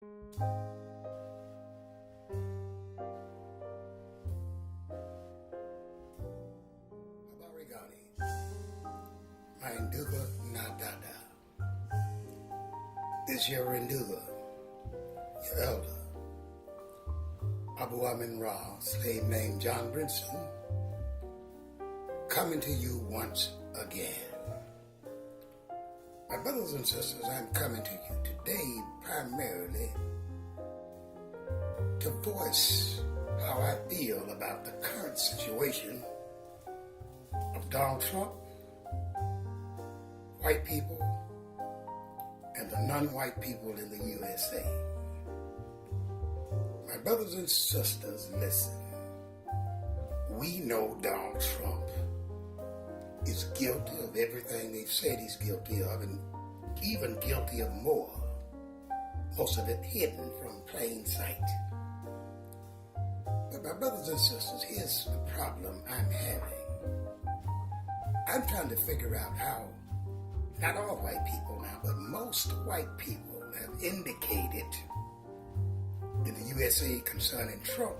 Habarigani, Mainduga Nadada. This your Renduga, your elder, Abu Amin Ra, slave named John Brinson, coming to you once again. My brothers and sisters, I'm coming to you today primarily to voice how I feel about the current situation of Donald Trump, white people, and the non-white people in the USA. My brothers and sisters, listen. We know Donald Trump is guilty of everything they've said he's guilty of, and even guilty of more. Most of it hidden from plain sight. But my brothers and sisters, here's the problem I'm having. I'm trying to figure out how, not all white people now, but most white people have indicated in the USA concerning Trump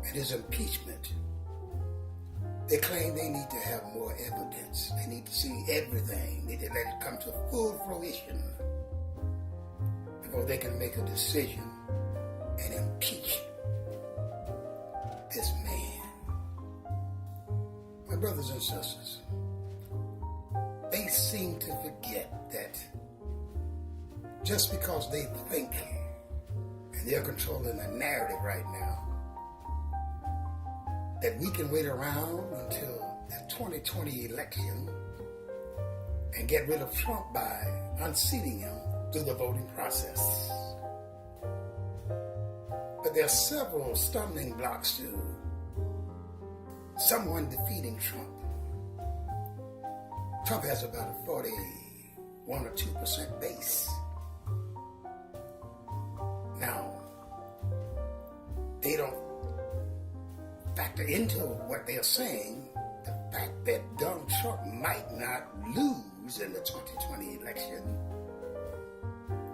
and his impeachment. They claim they need to have more evidence. They need to see everything. They need to let it come to full fruition before they can make a decision and impeach this man. My brothers and sisters, they seem to forget that just because they think and they're controlling the narrative right now, that we can wait around until the 2020 election and get rid of Trump by unseating him through the voting process. But there are several stumbling blocks to someone defeating Trump. Trump has about a 41 or 2% base. Now, they don't factor into what they're saying the fact that Donald Trump might not lose in the 2020 election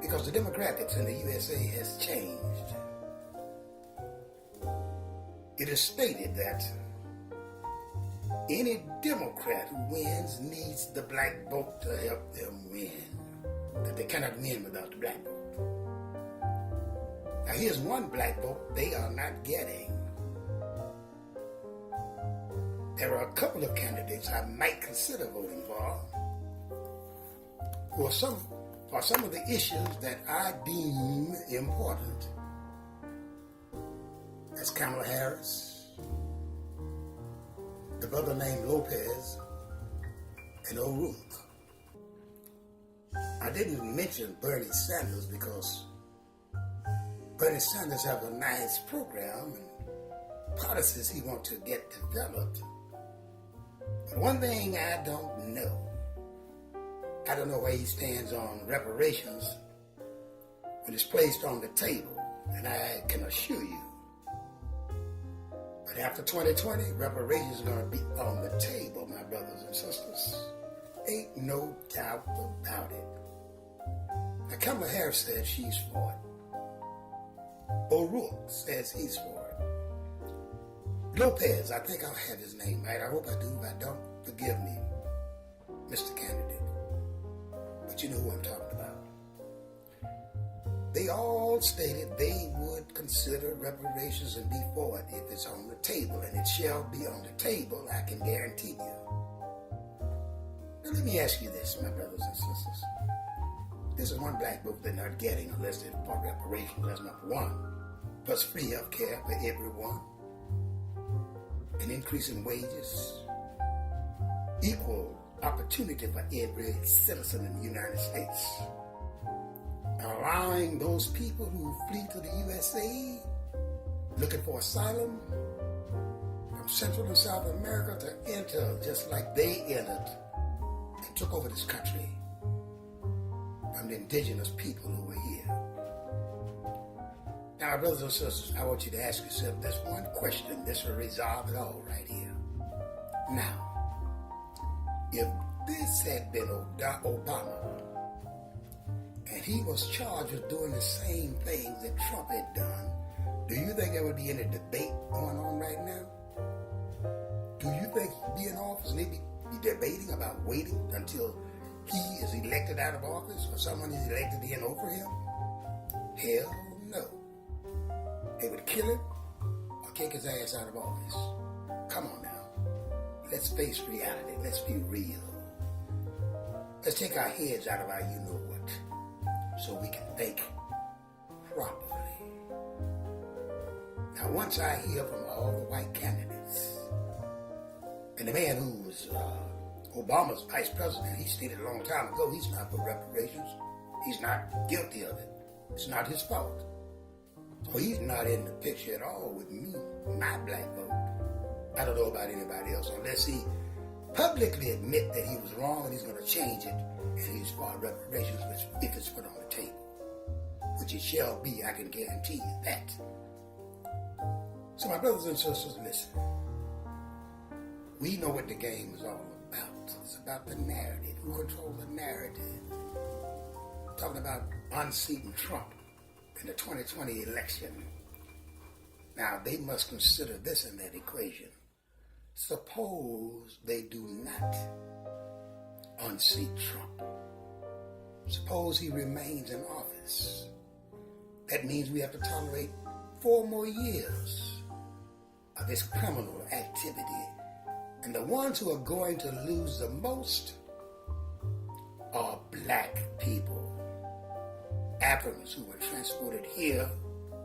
because the demographics in the USA has changed. It is stated that any Democrat who wins needs the black vote to help them win, that they cannot win without the black vote. Now here's one black vote they are not getting. There are a couple of candidates I might consider voting for some of the issues that I deem important. That's Kamala Harris, the brother named Lopez, and O'Rourke. I didn't mention Bernie Sanders because Bernie Sanders has a nice program and policies he wants to get developed. But one thing I don't know where he stands on reparations when it's placed on the table. And I can assure you, but after 2020, reparations are going to be on the table, my brothers and sisters. Ain't no doubt about it. Now, Kamala Harris says she's for it. O'Rourke says he's for it. Lopez, I think I'll have his name right. I hope I do. If I don't, forgive me, Mr. Candidate. But you know who I'm talking about. They all stated they would consider reparations and be for it if it's on the table, and it shall be on the table, I can guarantee you. Now let me ask you this, my brothers and sisters. This is one black vote they're not getting unless they're for reparations. That's number one. Plus free health care for everyone. An increase in wages, equal opportunity for every citizen in the United States, allowing those people who flee to the USA looking for asylum from Central and South America to enter just like they entered and took over this country from the indigenous people who were here. Now, brothers and sisters, I want you to ask yourself this one question. This will resolve it all right here. Now, if this had been Obama, and he was charged with doing the same things that Trump had done, do you think there would be any debate going on right now? Do you think he'd be in office and they'd be debating about waiting until he is elected out of office or someone is elected in over him? Hell no. They would kill him or kick his ass out of office. Come on now. Let's face reality. Let's be real. Let's take our heads out of our you-know-what so we can think properly. Now, once I hear from all the white candidates, and the man who was Obama's vice president, he stated a long time ago he's not for reparations. He's not guilty of it. It's not his fault. So he's not in the picture at all with me, my black vote. I don't know about anybody else unless he publicly admit that he was wrong and he's going to change it and he's for reparations if it's put on the table, which it shall be, I can guarantee you that. So my brothers and sisters, listen. We know what the game is all about. It's about the narrative. Who controls the narrative? Talking about unseating Trump in the 2020 election. Now, they must consider this in that equation. Suppose they do not unseat Trump. Suppose he remains in office. That means we have to tolerate 4 more years of this criminal activity. And the ones who are going to lose the most are black people. Africans who were transported here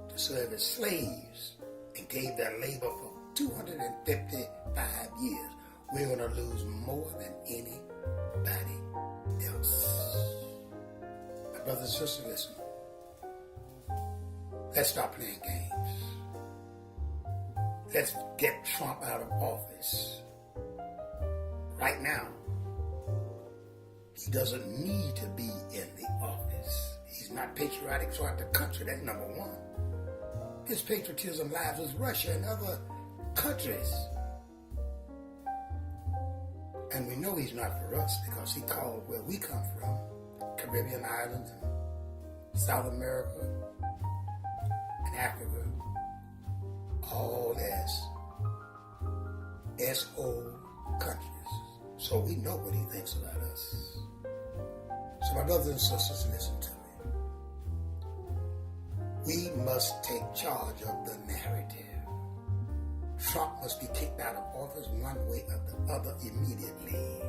to serve as slaves and gave their labor for 255 years. We're going to lose more than anybody else. My brothers and sisters, listen. Let's stop playing games. Let's get Trump out of office. Right now, he doesn't need to be in the office. He's not patriotic toward the country, that's number one. His patriotism lies with Russia and other countries. And we know he's not for us because he called where we come from, Caribbean islands, and South America, and Africa, all as S-hole countries. So we know what he thinks about us. So my brothers and sisters, listen to me. We must take charge of the narrative. Trump must be kicked out of office one way or the other immediately.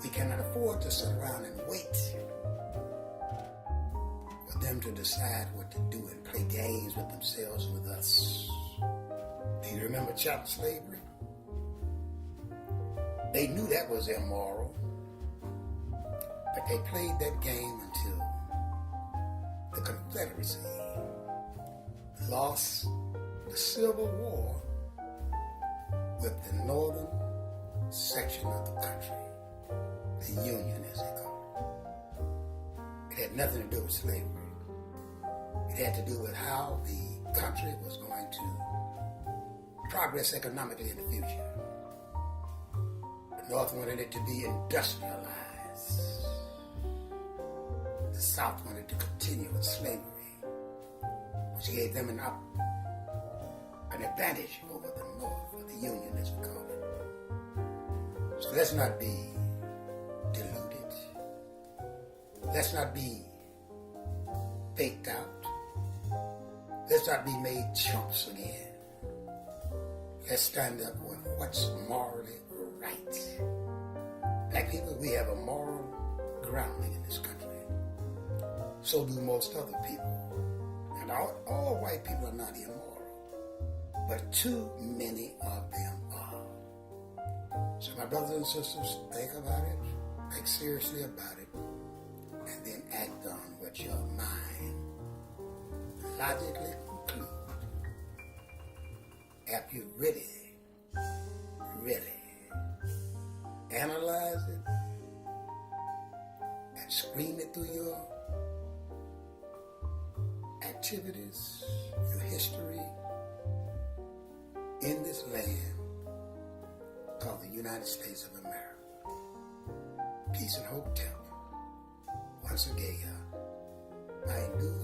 We cannot afford to sit around and wait for them to decide what to do and play games with themselves and with us. Do you remember chattel slavery? They knew that was immoral, but they played that game until the Confederacy lost the Civil War with the northern section of the country, the Union as they call it. It had nothing to do with slavery. It had to do with how the country was going to progress economically in the future. The North wanted it to be industrialized. The South wanted to continue with slavery, which gave them an advantage over the North, or the Union as we call it. So let's not be deluded. Let's not be faked out. Let's not be made chumps again. Let's stand up with what's morally right. Black people, we have a moral grounding in this country. So do most other people. And all white people are not immoral, but too many of them are. So my brothers and sisters, think about it, think seriously about it, and then act on what your mind logically concludes. After you really analyze it and scream it through your activities, your history in this land called the United States of America. Peace and hope, Temple. Once again, by losing